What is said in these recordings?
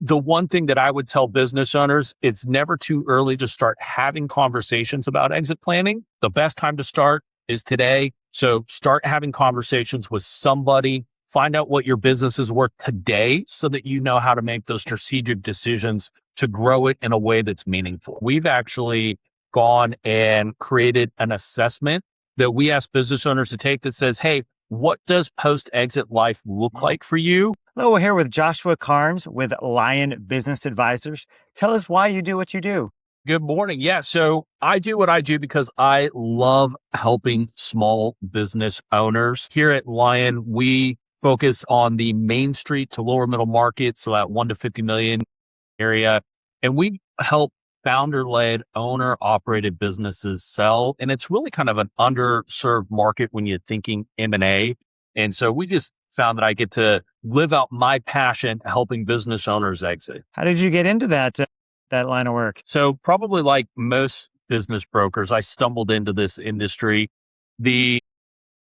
the one thing that I would tell business owners, it's never too early to start having conversations about exit planning. The best time to start is today. So start having conversations with somebody, find out what your business is worth today so that you know how to make those strategic decisions to grow it in a way that's meaningful. We've actually gone and created an assessment that we ask business owners to take that says, hey, what does post-exit life look like for you? Hello, we're here with Joshua Carnes with Lion Business Advisors. Tell us why you do what you do. Good morning. Yeah, so I do what I do because I love helping small business owners. Here at Lion, we focus on the Main Street to lower middle market, so that 1 to 50 million area. And we help founder-led, owner-operated businesses sell. And it's really kind of an underserved market when you're thinking M&A. And so we just found that I get to live out my passion helping business owners exit. How did you get into that line of work? So probably like most business brokers, I stumbled into this industry. The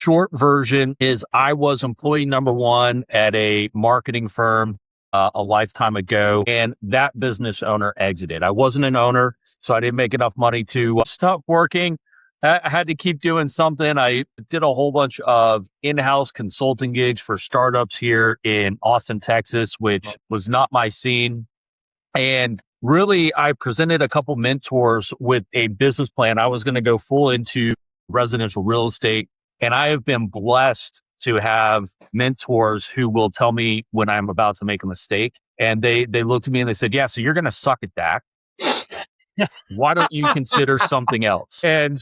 short version is I was employee number one at a marketing firm a lifetime ago, and that business owner exited. I wasn't an owner, so I didn't make enough money to stop working. I had to keep doing something. I did a whole bunch of in-house consulting gigs for startups here in Austin, Texas, which was not my scene. And really, I presented a couple mentors with a business plan. I was going to go full into residential real estate. And I have been blessed to have mentors who will tell me when I'm about to make a mistake. And they looked at me and they said, yeah, so you're going to suck at that. Why don't you consider something else? And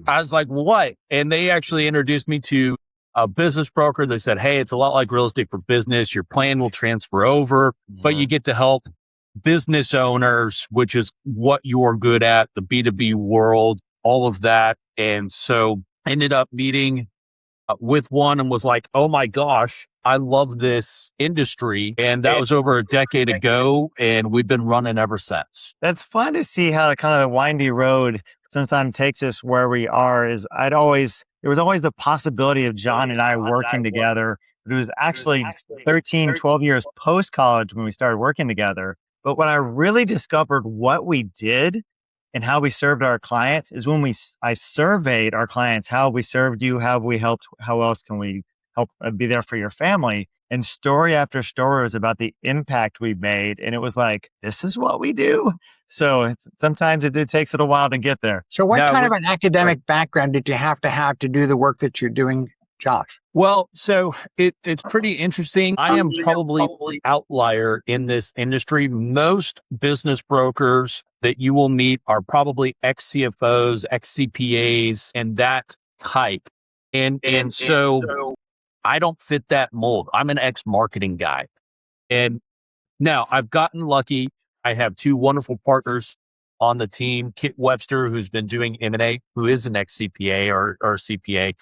I was like, what? And they actually introduced me to a business broker. They said, hey, it's a lot like real estate for business. Your plan will transfer over, but you get to help business owners, which is what you're good at, the B2B world, all of that. And so I ended up meeting with one and was like, oh my gosh, I love this industry. And that was over a decade ago. And we've been running ever since. That's fun to see how kind of the windy road sometimes takes us where we are. There was always the possibility of John and I working together. But it was actually 13, 12 years post-college when we started working together. But when I really discovered what we did and how we served our clients is when I surveyed our clients, how we served you, how we helped, how else can we help be there for your family? And story after story was about the impact we made. And it was like, this is what we do. So sometimes it takes it a while to get there. So what kind of an academic background did you have to do the work that you're doing, Josh? Well, so it's pretty interesting. I am probably outlier in this industry. Most business brokers that you will meet are probably ex-CFOs, ex-CPAs, and that type. And so I don't fit that mold. I'm an ex-marketing guy. And now I've gotten lucky. I have two wonderful partners on the team, Kit Webster, who's been doing M&A, who is an ex-CPA or CPA.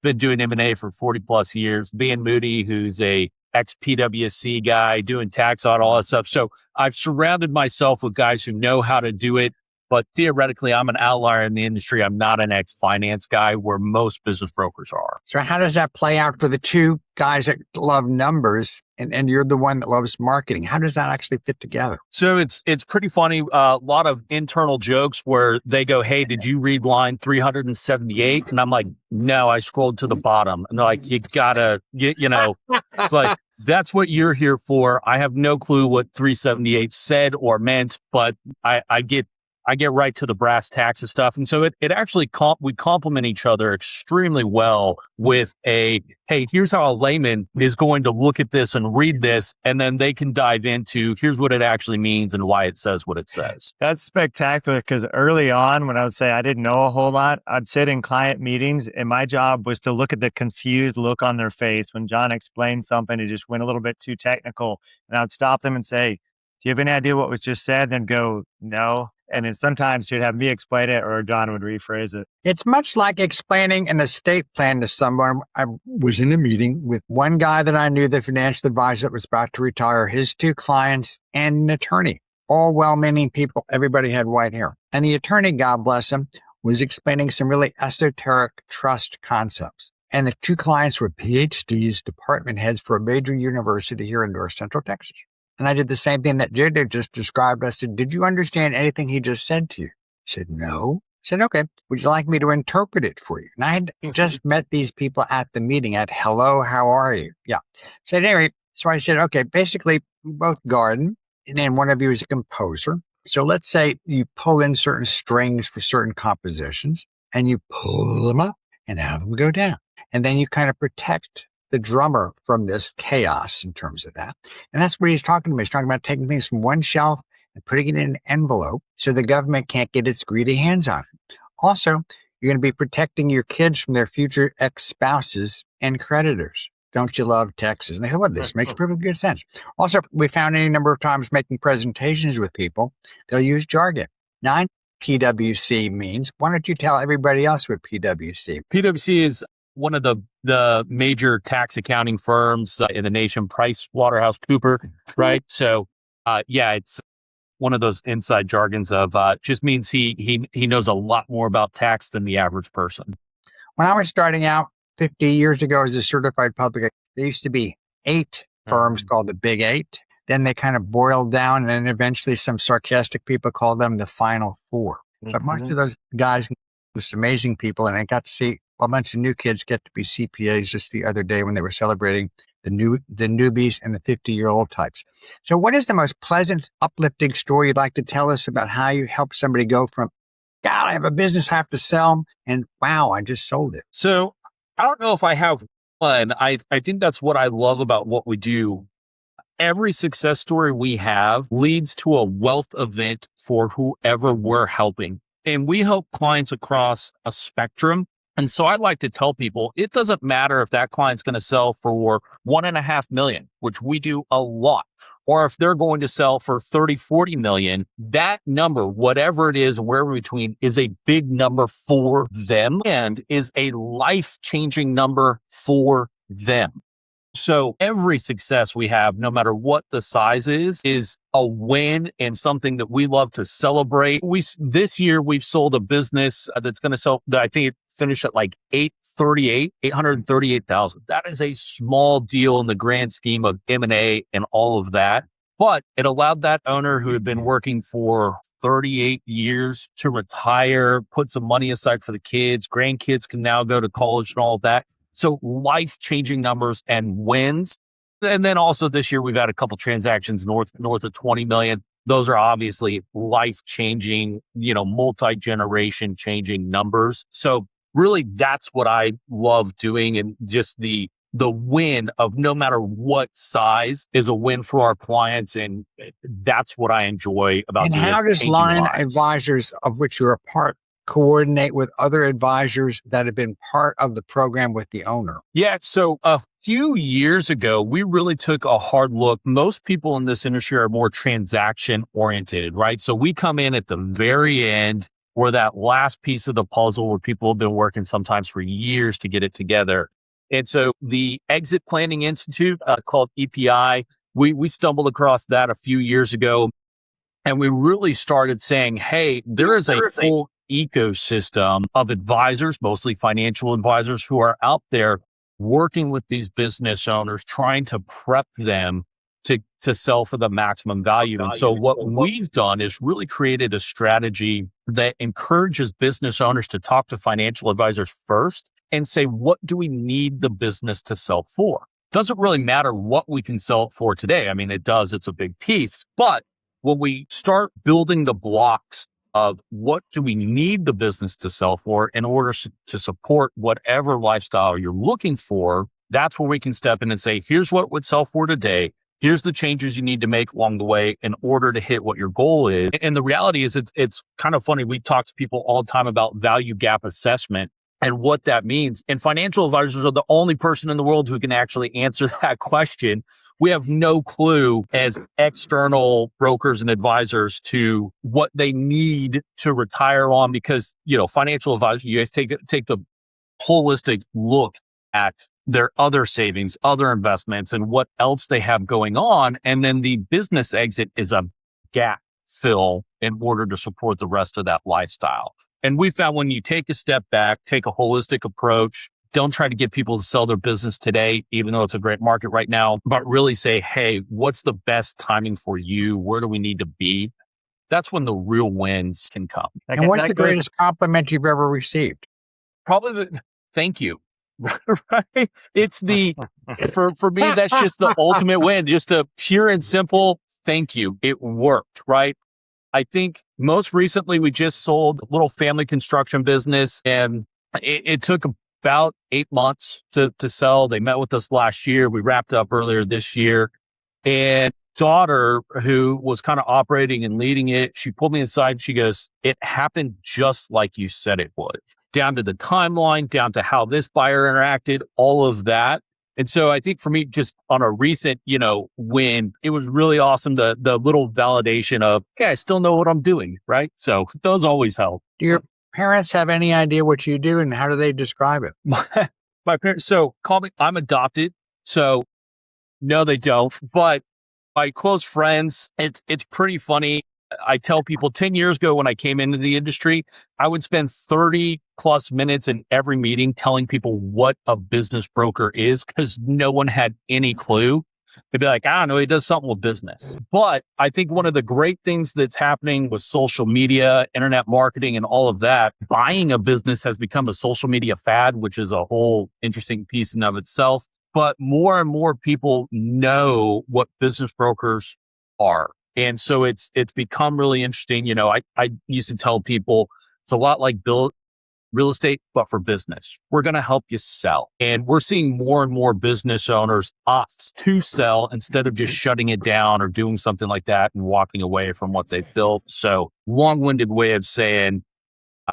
Been doing M&A for 40 plus years. Van Moody, who's a ex-PwC guy doing tax audit, all that stuff. So I've surrounded myself with guys who know how to do it. But theoretically, I'm an outlier in the industry. I'm not an ex-finance guy where most business brokers are. So how does that play out for the two guys that love numbers and you're the one that loves marketing? How does that actually fit together? So it's pretty funny. A lot of internal jokes where they go, hey, did you read line 378? And I'm like, no, I scrolled to the bottom. And they're like, you gotta, it's like, that's what you're here for. I have no clue what 378 said or meant, but I get right to the brass tacks and stuff. And so it actually, we complement each other extremely well with hey, here's how a layman is going to look at this and read this. And then they can dive into, here's what it actually means and why it says what it says. That's spectacular because early on when I would say I didn't know a whole lot, I'd sit in client meetings and my job was to look at the confused look on their face. When John explained something, it just went a little bit too technical. And I'd stop them and say, do you have any idea what was just said? Then go, no. And then sometimes he'd have me explain it or John would rephrase it. It's much like explaining an estate plan to someone. I was in a meeting with one guy that I knew, the financial advisor that was about to retire, his two clients, and an attorney. All well-meaning people. Everybody had white hair. And the attorney, God bless him, was explaining some really esoteric trust concepts. And the two clients were PhDs, department heads for a major university here in North Central Texas. And I did the same thing that Jared just described. I said, did you understand anything he just said to you? He said, no. I said, okay, would you like me to interpret it for you? And I had just met these people at the meeting at hello, how are you? Yeah. So anyway, so I said, okay, basically we both garden, and then one of you is a composer. So let's say you pull in certain strings for certain compositions and you pull them up and have them go down. And then you kind of protect the drummer from this chaos in terms of that. And that's what he's talking about. He's talking about taking things from one shelf and putting it in an envelope so the government can't get its greedy hands on it. Also, you're going to be protecting your kids from their future ex-spouses and creditors. Don't you love Texas? And they thought, well, this makes perfectly good sense. Also, we found any number of times making presentations with people, they'll use jargon. Now, PwC means. Why don't you tell everybody else what PwC? PwC is one of the major tax accounting firms in the nation, PricewaterhouseCoopers, right? So, it's one of those inside jargons of just means he knows a lot more about tax than the average person. When I was starting out 50 years ago as a certified public, there used to be 8 firms called the Big 8. Then they kind of boiled down, and then eventually some sarcastic people called them the Final 4. But most of those guys were just amazing people, and I got to see a bunch of new kids get to be CPAs just the other day when they were celebrating the newbies and the 50-year-old types. So what is the most pleasant, uplifting story you'd like to tell us about how you help somebody go from, God, I have a business I have to sell, and wow, I just sold it? So I don't know if I have one. I think that's what I love about what we do. Every success story we have leads to a wealth event for whoever we're helping. And we help clients across a spectrum. And so I like to tell people, it doesn't matter if that client's going to sell for 1.5 million, which we do a lot, or if they're going to sell for 30, 40 million, that number, whatever it is, wherever between, is a big number for them and is a life-changing number for them. So every success we have, no matter what the size is a win and something that we love to celebrate. This year we've sold a business that's going to sell, that I think it finished at like 838,000. That is a small deal in the grand scheme of M&A and all of that. But it allowed that owner who had been working for 38 years to retire, put some money aside for the kids. Grandkids can now go to college and all of that. So life-changing numbers and wins. And then also this year, we've had a couple transactions north of 20 million. Those are obviously life-changing, multi-generation changing numbers. So really that's what I love doing. And just the win of no matter what size is a win for our clients. And that's what I enjoy about And doing. how does Line Advisors, of which you're a part, coordinate with other advisors that have been part of the program with the owner? Yeah. So a few years ago, we really took a hard look. Most people in this industry are more transaction oriented, right? So we come in at the very end, or that last piece of the puzzle where people have been working sometimes for years to get it together. And so the Exit Planning Institute, called EPI, we stumbled across that a few years ago. And we really started saying, hey, there is a whole ecosystem of advisors, mostly financial advisors, who are out there working with these business owners, trying to prep them to sell for the maximum value. And so what we've done is really created a strategy that encourages business owners to talk to financial advisors first and say, what do we need the business to sell for? Doesn't really matter what we can sell it for today. I mean, it does. It's a big piece. But when we start building the blocks of what do we need the business to sell for in order to support whatever lifestyle you're looking for, that's where we can step in and say, here's what it would sell for today. Here's the changes you need to make along the way in order to hit what your goal is. And the reality is it's kind of funny. We talk to people all the time about value gap assessment and what that means. And financial advisors are the only person in the world who can actually answer that question. We have no clue as external brokers and advisors to what they need to retire on because, financial advisors, you guys take the holistic look at their other savings, other investments, and what else they have going on. And then the business exit is a gap fill in order to support the rest of that lifestyle. And we found when you take a step back, take a holistic approach, don't try to get people to sell their business today, even though it's a great market right now, but really say, hey, what's the best timing for you? Where do we need to be? That's when the real wins can come. And what's the greatest compliment you've ever received? Probably the thank you. Right? It's for me, that's just the ultimate win. Just a pure and simple thank you. It worked, right? I think most recently we just sold a little family construction business, and it took about 8 months to sell. They met with us last year. We wrapped up earlier this year, and daughter, who was kind of operating and leading it, she pulled me aside and she goes, "It happened just like you said it would, down to the timeline, down to how this buyer interacted, all of that." And so I think for me, just on a recent, win, it was really awesome. The little validation of, hey, I still know what I'm doing, right? So those always help. Do your parents have any idea what you do, and how do they describe it? My parents, so call me, I'm adopted. So no, they don't. But my close friends, it's pretty funny. I tell people 10 years ago when I came into the industry, I would spend 30 plus minutes in every meeting telling people what a business broker is because no one had any clue. They'd be like, I don't know, he does something with business. But I think one of the great things that's happening with social media, internet marketing, and all of that, buying a business has become a social media fad, which is a whole interesting piece in of itself. But more and more people know what business brokers are. And so it's become really interesting. I used to tell people it's a lot like real estate, but for business. We're going to help you sell. And we're seeing more and more business owners opt to sell instead of just shutting it down or doing something like that and walking away from what they've built. So long-winded way of saying,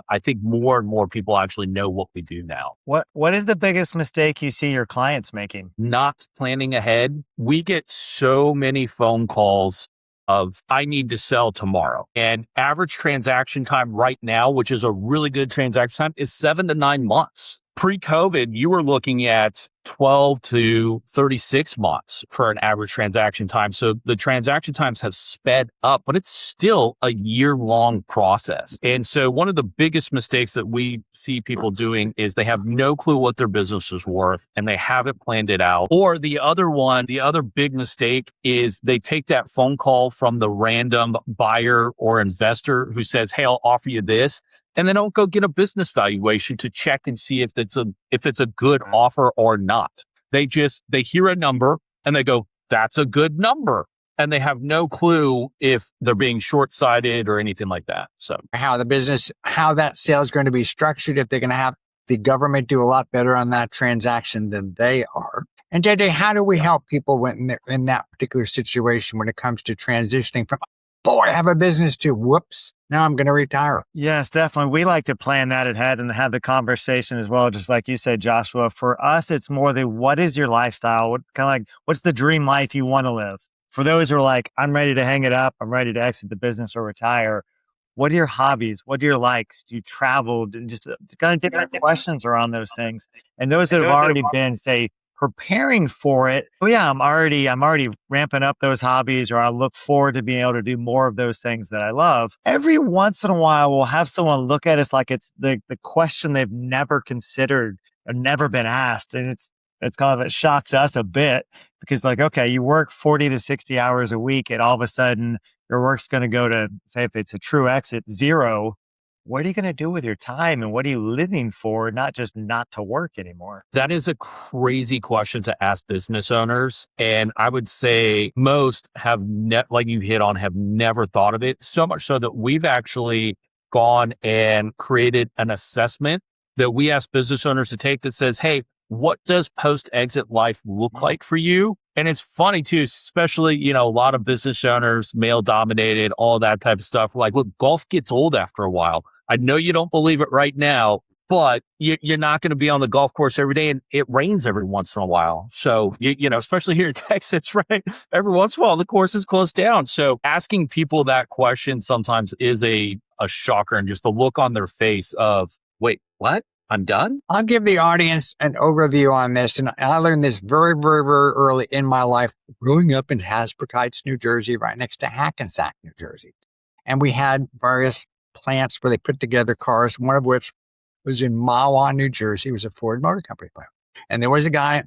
I think more and more people actually know what we do now. What is the biggest mistake you see your clients making? Not planning ahead. We get so many phone calls of, I need to sell tomorrow. And average transaction time right now, which is a really good transaction time, is 7 to 9 months. Pre-COVID, you were looking at 12 to 36 months for an average transaction time. So the transaction times have sped up, but it's still a year-long process. And so one of the biggest mistakes that we see people doing is they have no clue what their business is worth and they haven't planned it out. Or the other big mistake is they take that phone call from the random buyer or investor who says, hey, I'll offer you this. And they don't go get a business valuation to check and see if it's a good offer or not. They hear a number and they go, that's a good number. And they have no clue if they're being short-sighted or anything like that. So how that sale is going to be structured, if they're going to have the government do a lot better on that transaction than they are. And JJ, how do we help people when they're in that particular situation when it comes to transitioning from, boy, I have a business, to whoops, now I'm going to retire? Yes, definitely. We like to plan that ahead and have the conversation as well. Just like you said, Joshua, for us, it's more what is your lifestyle? What's the dream life you want to live? For those who are like, I'm ready to hang it up, I'm ready to exit the business or retire. What are your hobbies? What are your likes? Do you travel? And just kind of different questions around those things. And those that have already been, say, preparing for it. Oh yeah, I'm already ramping up those hobbies, or I look forward to being able to do more of those things that I love. Every once in a while, we'll have someone look at us like it's the question they've never considered or never been asked. And it's kind of, it shocks us a bit because like, okay, you work 40 to 60 hours a week and all of a sudden your work's going to go to, say, if it's a true exit, 0. What are you going to do with your time and what are you living for? Not just not to work anymore. That is a crazy question to ask business owners. And I would say most have, like you hit on, have never thought of it. So much so that we've actually gone and created an assessment that we ask business owners to take that says, hey, what does post-exit life look like for you? And it's funny too, especially, a lot of business owners, male dominated, all that type of stuff. Like, look, golf gets old after a while. I know you don't believe it right now, but you're not going to be on the golf course every day, and it rains every once in a while. So, especially here in Texas, right? Every once in a while, the course is closed down. So asking people that question sometimes is a shocker, and just the look on their face of, wait, what? I'm done? I'll give the audience an overview on this. And I learned this very, very, very early in my life, growing up in Hasbrook Heights, New Jersey, right next to Hackensack, New Jersey. And we had various plants where they put together cars, one of which was in Mahwah, New Jersey. It was a Ford Motor Company plant. And there was a guy,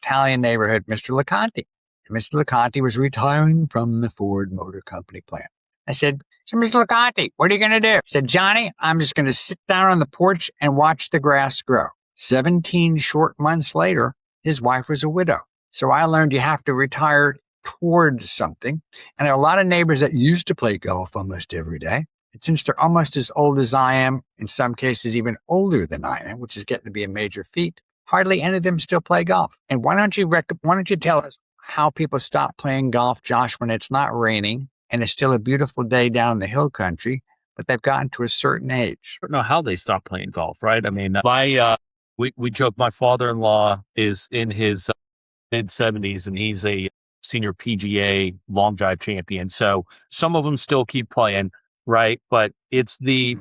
Italian neighborhood, Mr. LeConte. And Mr. LeConte was retiring from the Ford Motor Company plant. I said, so Mr. LeConte, what are you going to do? He said, Johnny, I'm just going to sit down on the porch and watch the grass grow. 17 short months later, his wife was a widow. So I learned you have to retire toward something. And there are a lot of neighbors that used to play golf almost every day. And since they're almost as old as I am, in some cases even older than I am, which is getting to be a major feat, hardly any of them still play golf. And why don't you tell us how people stop playing golf, Josh, when it's not raining and it's still a beautiful day down in the hill country, but they've gotten to a certain age? I don't know how they stopped playing golf, right? I mean, we joke, my father-in-law is in his mid-70s and he's a senior PGA long drive champion. So some of them still keep playing, right? But it's the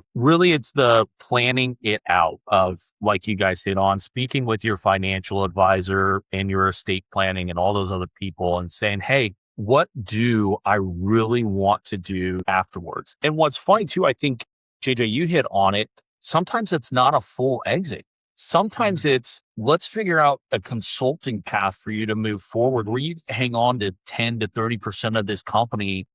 planning it out of, like you guys hit on, speaking with your financial advisor and your estate planning and all those other people and saying, hey, what do I really want to do afterwards? And what's funny too, I think, JJ, you hit on it. Sometimes it's not a full exit. Sometimes it's, let's figure out a consulting path for you to move forward where you hang on to 10 to 30% of this company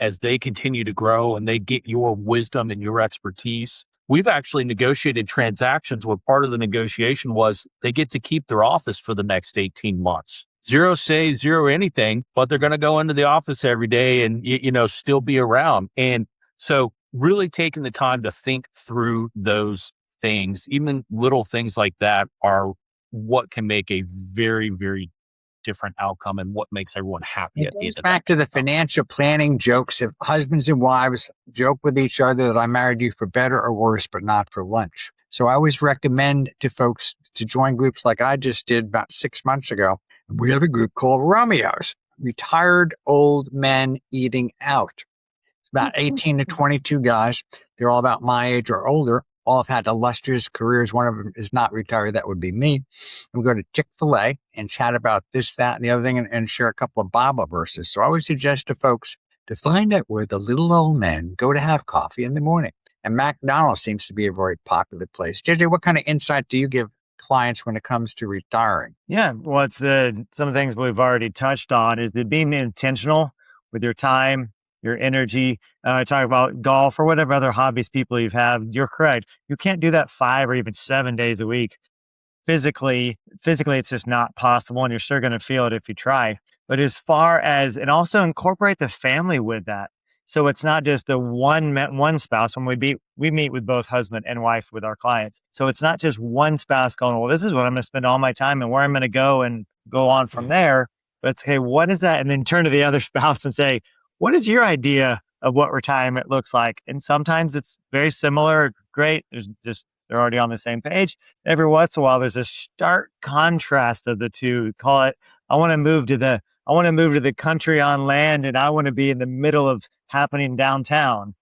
as they continue to grow and they get your wisdom and your expertise. We've actually negotiated transactions where part of the negotiation was they get to keep their office for the next 18 months. Zero say, zero anything, but they're going to go into the office every day and, still be around. And so really taking the time to think through those things, even little things like that, are what can make a very, very different outcome and what makes everyone happy at the end of back to the financial planning jokes. If husbands and wives joke with each other that I married you for better or worse, but not for lunch. So I always recommend to folks to join groups like I just did about 6 months ago. We have a group called Romeo's, Retired Old Men Eating Out. It's about 18 to 22 guys. They're all about my age or older. All have had illustrious careers. One of them is not retired. That would be me. And we go to Chick-fil-A and chat about this, that, and the other thing and share a couple of Bible verses. So I always suggest to folks to find out where the little old men go to have coffee in the morning. And McDonald's seems to be a very popular place. JJ, what kind of insight do you give clients when it comes to retiring? Yeah, well, it's some of the things we've already touched on is the being intentional with your time, your energy. Talk about golf or whatever other hobbies people you have. You're correct. You can't do that 5 or even 7 days a week. Physically, it's just not possible, and you're sure going to feel it if you try. But as far as, and also incorporate the family with that. So it's not just the one spouse. When we meet with both husband and wife with our clients. So it's not just one spouse going, well, this is what I'm going to spend all my time and where I'm going to go and go on from there. But it's, okay, what is that? And then turn to the other spouse and say, what is your idea of what retirement looks like? And sometimes it's very similar. Great. They're already on the same page. Every once in a while, there's a stark contrast of the two. Call it, I want to move to the country on land, and I want to be in the middle of happening downtown.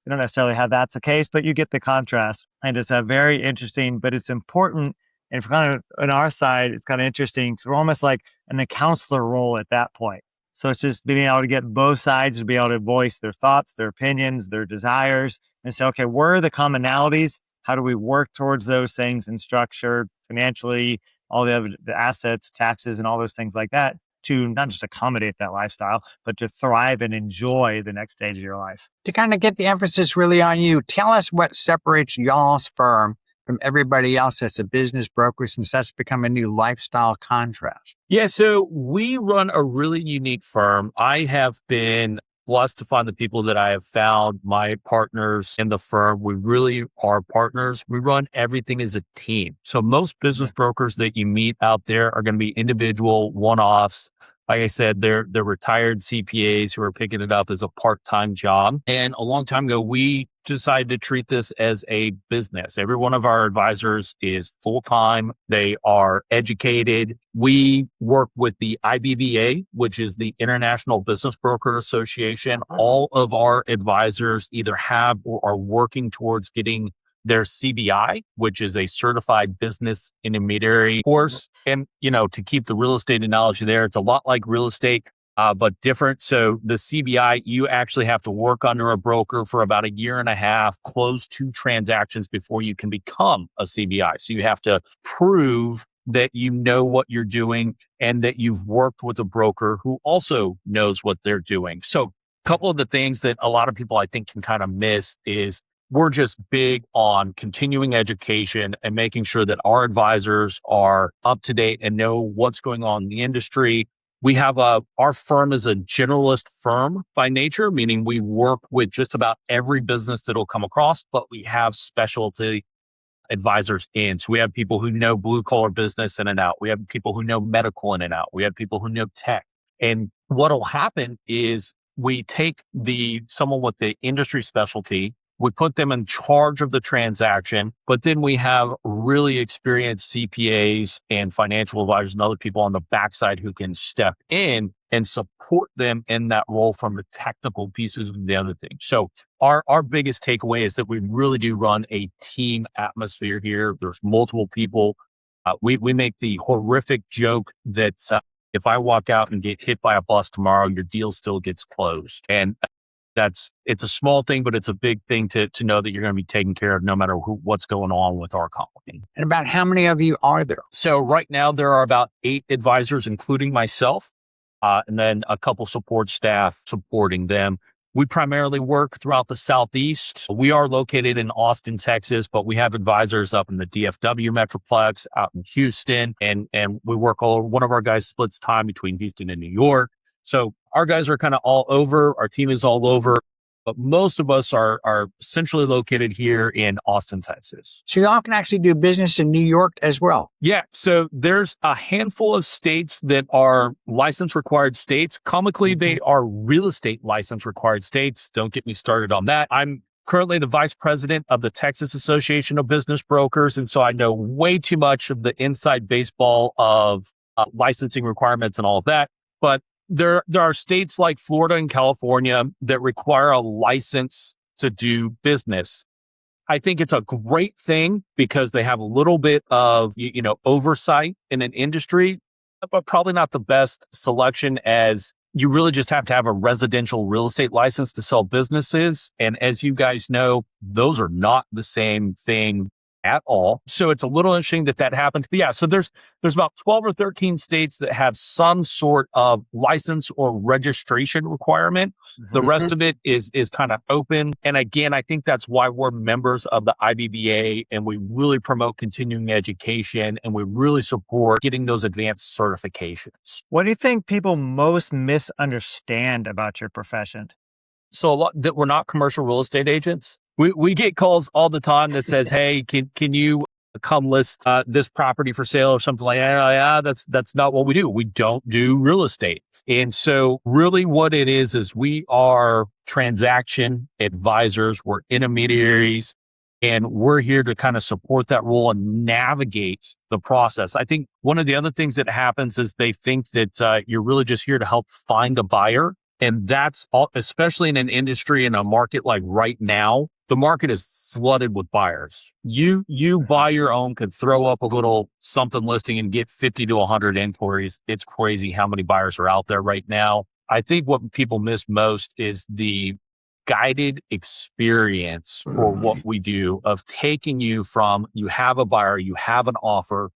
You don't necessarily have that's the case, but you get the contrast. And it's very interesting, but it's important. And for kind of on our side, it's kind of interesting. So we're almost like in a counselor role at that point. So it's just being able to get both sides to be able to voice their thoughts, their opinions, their desires, and say, okay, where are the commonalities? How do we work towards those things and structure financially, all the assets, taxes, and all those things like that to not just accommodate that lifestyle, but to thrive and enjoy the next stage of your life. To kind of get the emphasis really on you, tell us what separates y'all's firm from everybody else that's a business broker, since that's become a new lifestyle contrast. Yeah, so we run a really unique firm. I have been blessed to find the people that I have found, my partners in the firm. We really are partners. We run everything as a team. So most business brokers that you meet out there are going to be individual one-offs. Like I said, they're retired CPAs who are picking it up as a part-time job. And a long time ago, we decided to treat this as a business. Every one of our advisors is full-time. They are educated. We work with the IBBA, which is the International Business Broker Association. All of our advisors either have or are working towards getting their CBI, which is a certified business intermediary course. And, to keep the real estate analogy there, it's a lot like real estate. but different. So the CBI, you actually have to work under a broker for about a year and a half, close 2 transactions before you can become a CBI. So you have to prove that you know what you're doing and that you've worked with a broker who also knows what they're doing. So a couple of the things that a lot of people I think can kind of miss is we're just big on continuing education and making sure that our advisors are up to date and know what's going on in the industry. We have our firm is a generalist firm by nature, meaning we work with just about every business that'll come across, but we have specialty advisors in. So we have people who know blue collar business in and out. We have people who know medical in and out. We have people who know tech. And what'll happen is we take someone with the industry specialty, we put them in charge of the transaction, but then we have really experienced CPAs and financial advisors and other people on the backside who can step in and support them in that role from the technical pieces of the other things. So our biggest takeaway is that we really do run a team atmosphere here. There's multiple people. We make the horrific joke that if I walk out and get hit by a bus tomorrow, your deal still gets closed. And it's a small thing, but it's a big thing to know that you're going to be taken care of no matter what's going on with our company. And about how many of you are there? So right now there are about 8 advisors, including myself, and then a couple support staff supporting them. We primarily work throughout the Southeast. We are located in Austin, Texas, but we have advisors up in the DFW Metroplex, out in Houston, and we work one of our guys splits time between Houston and New York. So our guys are kind of all over. Our team is all over, but most of us are centrally located here in Austin, Texas. So y'all can actually do business in New York as well. Yeah. So there's a handful of states that are license required states. Comically, they are real estate license required states. Don't get me started on that. I'm currently the vice president of the Texas Association of Business Brokers. And so I know way too much of the inside baseball of licensing requirements and all of that. But there are states like Florida and California that require a license to do business. I think it's a great thing because they have a little bit of, oversight in an industry, but probably not the best selection, as you really just have to have a residential real estate license to sell businesses. And as you guys know, those are not the same thing at all. So it's a little interesting that happens. But yeah, so there's about 12 or 13 states that have some sort of license or registration requirement. The rest of it is kind of open. And again, I think that's why we're members of the IBBA, and we really promote continuing education, and we really support getting those advanced certifications. What do you think people most misunderstand about your profession? So a lot that we're not commercial real estate agents. We get calls all the time that says, "Hey, can you come list this property for sale or something like that?" Yeah, that's not what we do. We don't do real estate. And so really what it is we are transaction advisors, we're intermediaries, and we're here to kind of support that role and navigate the process. I think one of the other things that happens is they think that you're really just here to help find a buyer. And that's all, especially in an industry, in a market like right now, the market is flooded with buyers. You buy your own, could throw up a little something listing and get 50 to 100 inquiries. It's crazy how many buyers are out there right now. I think what people miss most is the guided experience for what we do, of taking you from, you have a buyer, you have an offer.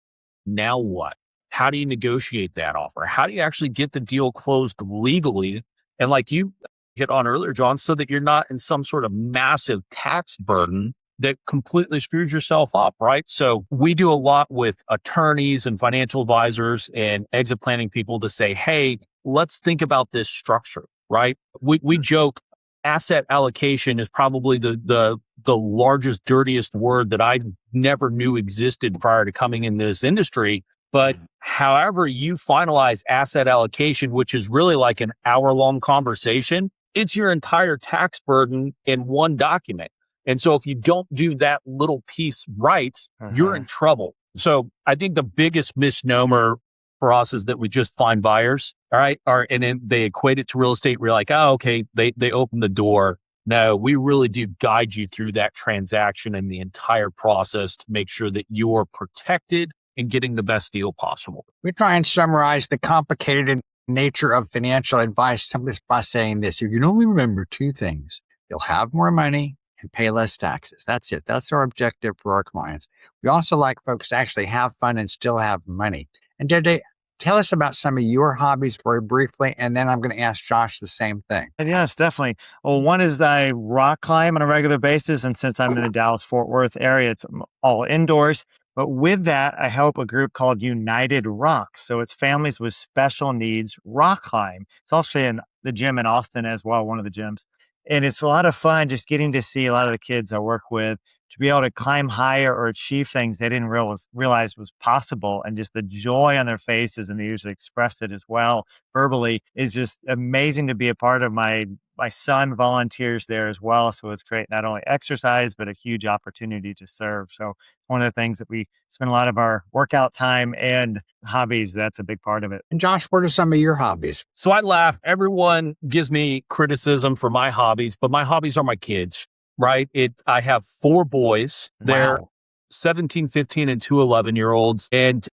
Now what? How do you negotiate that offer? How do you actually get the deal closed legally? And like you hit on earlier, John, so that you're not in some sort of massive tax burden that completely screws yourself up, right? So we do a lot with attorneys and financial advisors and exit planning people to say, hey, let's think about this structure, right? We joke asset allocation is probably the largest, dirtiest word that I never knew existed prior to coming in this industry. But however you finalize asset allocation, which is really like an hour-long conversation, it's your entire tax burden in one document. And so if you don't do that little piece right, you're in trouble. So I think the biggest misnomer for us is that we just find buyers, all right? And then they equate it to real estate. We're like, oh, okay, they open the door. No, we really do guide you through that transaction and the entire process to make sure that you're protected and getting the best deal possible. We try and summarize the complicated nature of financial advice simply by saying this. You can only remember two things. You'll have more money and pay less taxes. That's it. That's our objective for our clients. We also like folks to actually have fun and still have money. And JJ, tell us about some of your hobbies very briefly, and then I'm going to ask Josh the same thing. And yes, definitely. Well, one is I rock climb on a regular basis. And since I'm in the Dallas Fort Worth area, it's all indoors. But with that, I help a group called United Rocks. So it's families with special needs rock climb. It's also in the gym in Austin as well, one of the gyms. And it's a lot of fun just getting to see a lot of the kids I work with to be able to climb higher or achieve things they didn't realize was possible. And just the joy on their faces, and they usually express it as well verbally, is just amazing to be a part of. My son volunteers there as well. So it's great, not only exercise, but a huge opportunity to serve. So one of the things that we spend a lot of our workout time and hobbies, that's a big part of it. And Josh, what are some of your hobbies? So I laugh. Everyone gives me criticism for my hobbies, but my hobbies are my kids, right? I have 4 boys. They're Wow. 17, 15, and 2 11-year-olds. And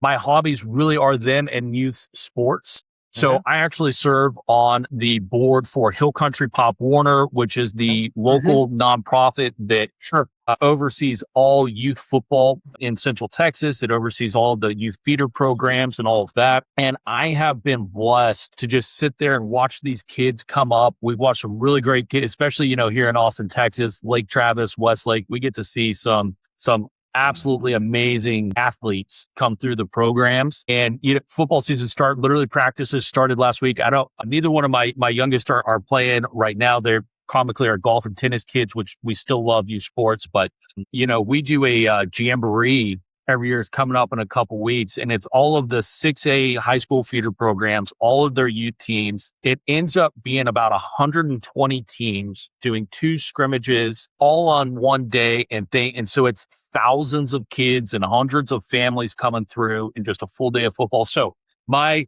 my hobbies really are them and youth sports. So I actually serve on the board for Hill Country Pop Warner, which is the local nonprofit that oversees all youth football in Central Texas. It oversees all of the youth feeder programs and all of that. And I have been blessed to just sit there and watch these kids come up. We've watched some really great kids, especially, here in Austin, Texas, Lake Travis, Westlake. We get to see some absolutely amazing athletes come through the programs. And football season literally practices started last week. Neither one of my youngest are playing right now. They're comically our golf and tennis kids, which we still love youth sports. But, we do a jamboree every year. Is coming up in a couple weeks, and it's all of the 6A high school feeder programs, all of their youth teams. It ends up being about 120 teams doing 2 scrimmages all on one day. And so it's thousands of kids and hundreds of families coming through in just a full day of football. So my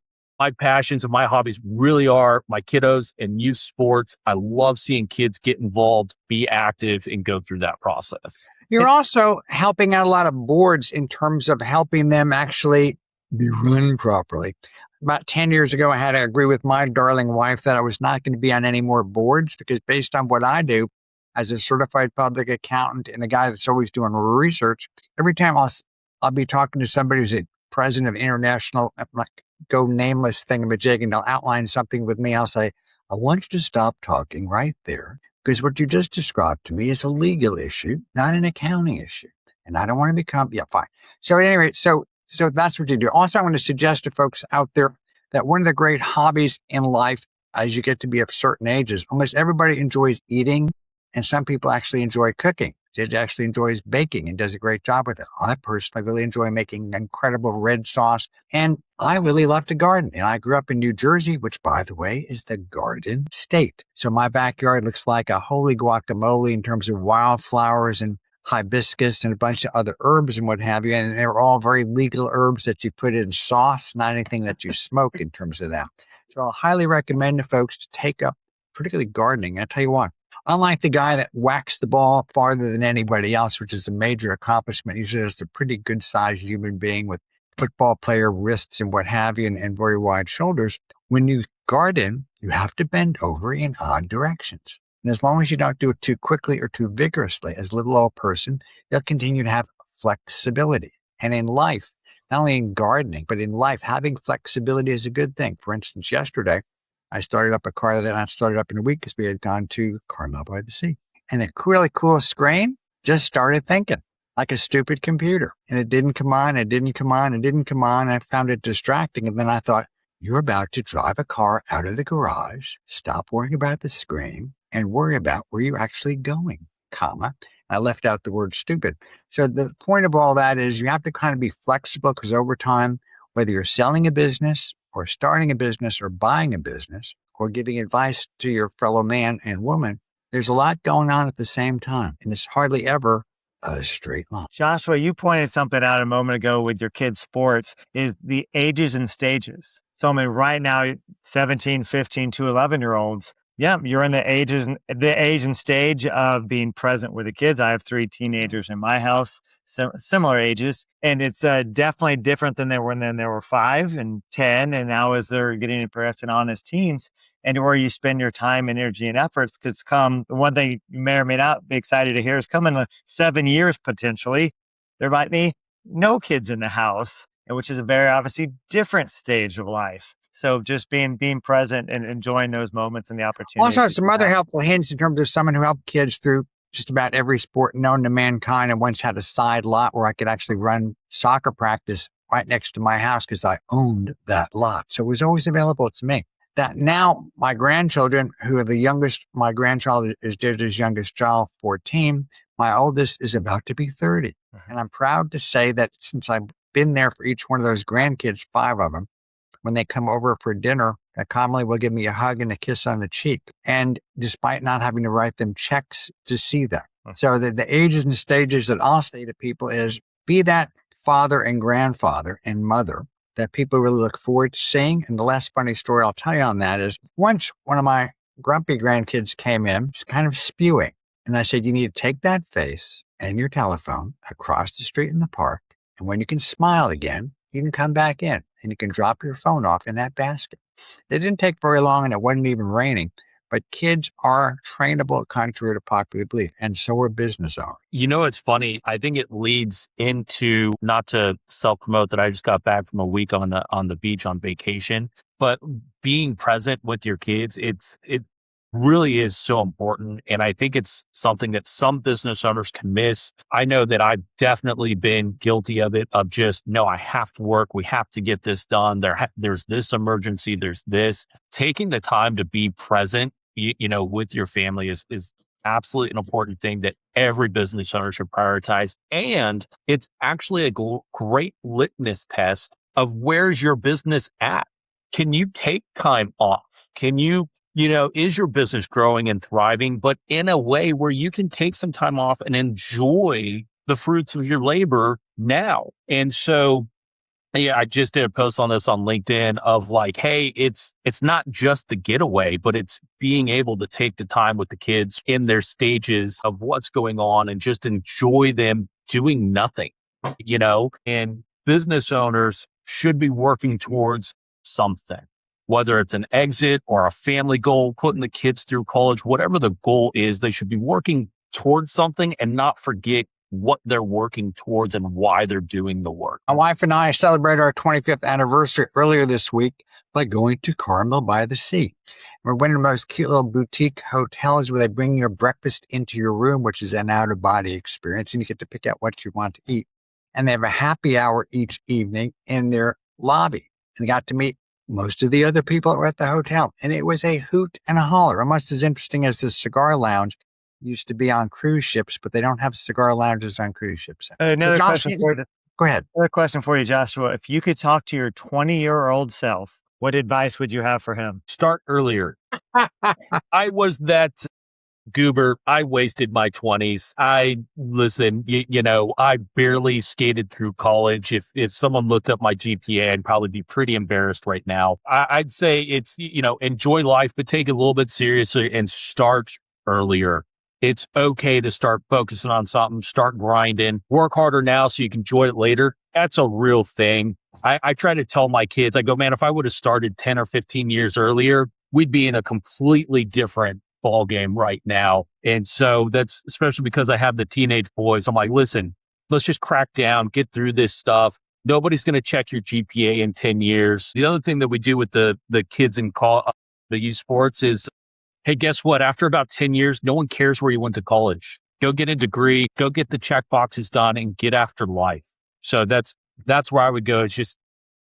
passions and my hobbies really are my kiddos and youth sports. I love seeing kids get involved, be active, and go through that process. You're also helping out a lot of boards in terms of helping them actually be run properly. About 10 years ago, I had to agree with my darling wife that I was not going to be on any more boards because based on what I do as a certified public accountant and a guy that's always doing research, every time I'll be talking to somebody who's a president of international, like go nameless thingamajig, and they'll outline something with me, I'll say, I want you to stop talking right there. Because what you just described to me is a legal issue, not an accounting issue. And I don't want to become, fine. So at any rate, so that's what you do. Also, I want to suggest to folks out there that one of the great hobbies in life, as you get to be of certain ages, almost everybody enjoys eating, and some people actually enjoy cooking. Jid actually enjoys baking and does a great job with it. I personally really enjoy making incredible red sauce, and I really love to garden. And I grew up in New Jersey, which, by the way, is the garden state. So my backyard looks like a holy guacamole in terms of wildflowers and hibiscus and a bunch of other herbs and what have you. And they're all very legal herbs that you put in sauce, not anything that you smoke in terms of that. So I'll highly recommend to folks to take up, particularly gardening. And I'll tell you what, unlike the guy that whacks the ball farther than anybody else, which is a major accomplishment, usually it's a pretty good sized human being with football player wrists and what have you, and very wide shoulders. When you garden, you have to bend over in odd directions. And as long as you don't do it too quickly or too vigorously, as a little old person, you'll continue to have flexibility. And in life, not only in gardening, but in life, having flexibility is a good thing. For instance, yesterday, I started up a car that I started up in a week because we had gone to Carnes by the Sea. And the really cool screen just started thinking like a stupid computer. And it didn't come on, it didn't come on, it didn't come on. I found it distracting. And then I thought, you're about to drive a car out of the garage. Stop worrying about the screen and worry about where you're actually going, comma. I left out the word stupid. So the point of all that is you have to kind of be flexible because over time, whether you're selling a business or starting a business or buying a business or giving advice to your fellow man and woman, there's a lot going on at the same time. And it's hardly ever a straight line. Joshua, you pointed something out a moment ago with your kids' sports is the ages and stages. So I mean, right now, 17, 15 to 11-year-olds, you're in the age and stage of being present with the kids. I have 3 teenagers in my house. similar ages. And it's definitely different than they were when they were 5 and 10. And now as they're getting progressed and on as teens, and where you spend your time, energy, and efforts, because come one thing you may or may not be excited to hear is coming in 7 years potentially, there might be no kids in the house, which is a very obviously different stage of life. So just being present and enjoying those moments and the opportunities. Also, some other helpful hints in terms of someone who helped kids through just about every sport known to mankind, and once had a side lot where I could actually run soccer practice right next to my house because I owned that lot. So it was always available to me. That now my grandchildren, who are the youngest, my grandchild is Deirdre's youngest child, 14. My oldest is about to be 30. And I'm proud to say that since I've been there for each one of those grandkids, 5 of them, when they come over for dinner, they commonly will give me a hug and a kiss on the cheek. And despite not having to write them checks to see them. So the ages and stages that I'll say to people is be that father and grandfather and mother that people really look forward to seeing. And the last funny story I'll tell you on that is once one of my grumpy grandkids came in, just kind of spewing. And I said, you need to take that face and your telephone across the street in the park. And when you can smile again, you can come back in and you can drop your phone off in that basket. It didn't take very long and it wasn't even raining. But kids are trainable, contrary to popular belief, and so are business owners. You know, it's funny. I think it leads into, not to self-promote that I just got back from a week on the beach on vacation, but being present with your kids, it really is so important. And I think it's something that some business owners can miss. I know that I've definitely been guilty of it, of just, no, I have to work. We have to get this done. There's this emergency. There's this. Taking the time to be present, you know, with your family is absolutely an important thing that every business owner should prioritize. And it's actually a great litmus test of where's your business at. Can you take time off? Can you know, is your business growing and thriving, but in a way where you can take some time off and enjoy the fruits of your labor now? And so, yeah, I just did a post on this on LinkedIn of like, hey, it's not just the getaway, but it's being able to take the time with the kids in their stages of what's going on and just enjoy them doing nothing, you know, and business owners should be working towards something. Whether it's an exit or a family goal, putting the kids through college, whatever the goal is, they should be working towards something and not forget what they're working towards and why they're doing the work. My wife and I celebrated our 25th anniversary earlier this week by going to Carmel by the Sea. We're one of the most cute little boutique hotels where they bring your breakfast into your room, which is an out-of-body experience, and you get to pick out what you want to eat. And they have a happy hour each evening in their lobby. And I got to meet most of the other people that were at the hotel. And it was a hoot and a holler, almost as interesting as the cigar lounge used to be on cruise ships, but they don't have cigar lounges on cruise ships. Another question for you. Go ahead. Another question for you, Joshua. If you could talk to your 20-year-old self, what advice would you have for him? Start earlier. I was that goober. I wasted my 20s. You know, I barely skated through college. If someone looked up my GPA, I'd probably be pretty embarrassed right now. I'd say it's, you know, enjoy life, but take it a little bit seriously and start earlier. It's okay to start focusing on something, start grinding, work harder now so you can enjoy it later. That's a real thing. I try to tell my kids, I go, man, if I would have started 10 or 15 years earlier, we'd be in a completely different ball game right now. And so that's especially because I have the teenage boys. I'm like, listen, let's just crack down, get through this stuff. Nobody's going to check your GPA in 10 years. The other thing that we do with the kids in the youth sports is, hey, guess what? After about 10 years, no one cares where you went to college. Go get a degree, go get the check boxes done and get after life. So that's where I would go, is just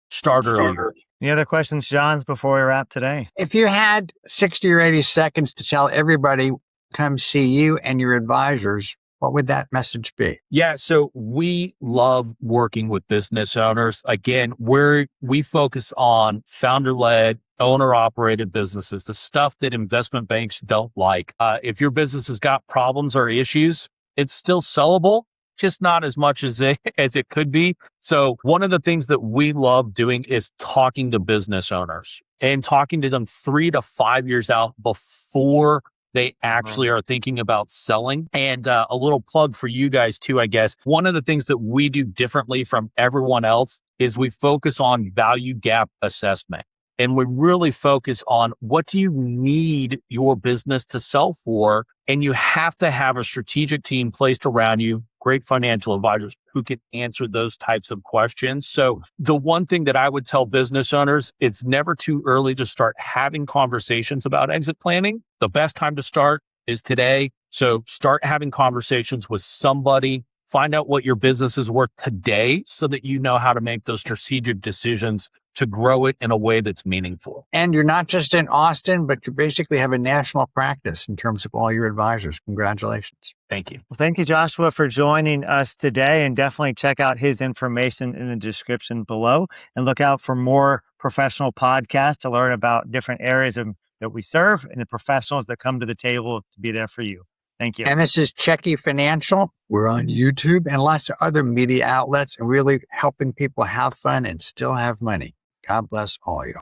start earlier. Any other questions, Johns, before we wrap today? If you had 60 or 80 seconds to tell everybody, come see you and your advisors, what would that message be? Yeah, so we love working with business owners. Again, we focus on founder-led, owner-operated businesses, the stuff that investment banks don't like. If your business has got problems or issues, it's still sellable, just not as much as it could be. So one of the things that we love doing is talking to business owners and talking to them 3 to 5 years out before they actually are thinking about selling. And a little plug for you guys too, I guess. One of the things that we do differently from everyone else is we focus on value gap assessment. And we really focus on what do you need your business to sell for? And you have to have a strategic team placed around you, great financial advisors who can answer those types of questions. So the one thing that I would tell business owners, it's never too early to start having conversations about exit planning. The best time to start is today. So start having conversations with somebody. Find out what your business is worth today so that you know how to make those strategic decisions to grow it in a way that's meaningful. And you're not just in Austin, but you basically have a national practice in terms of all your advisors. Congratulations. Thank you. Well, thank you, Joshua, for joining us today. And definitely check out his information in the description below and look out for more professional podcasts to learn about different areas that we serve and the professionals that come to the table to be there for you. Thank you. And this is Checky Financial. We're on YouTube and lots of other media outlets and really helping people have fun and still have money. God bless all you.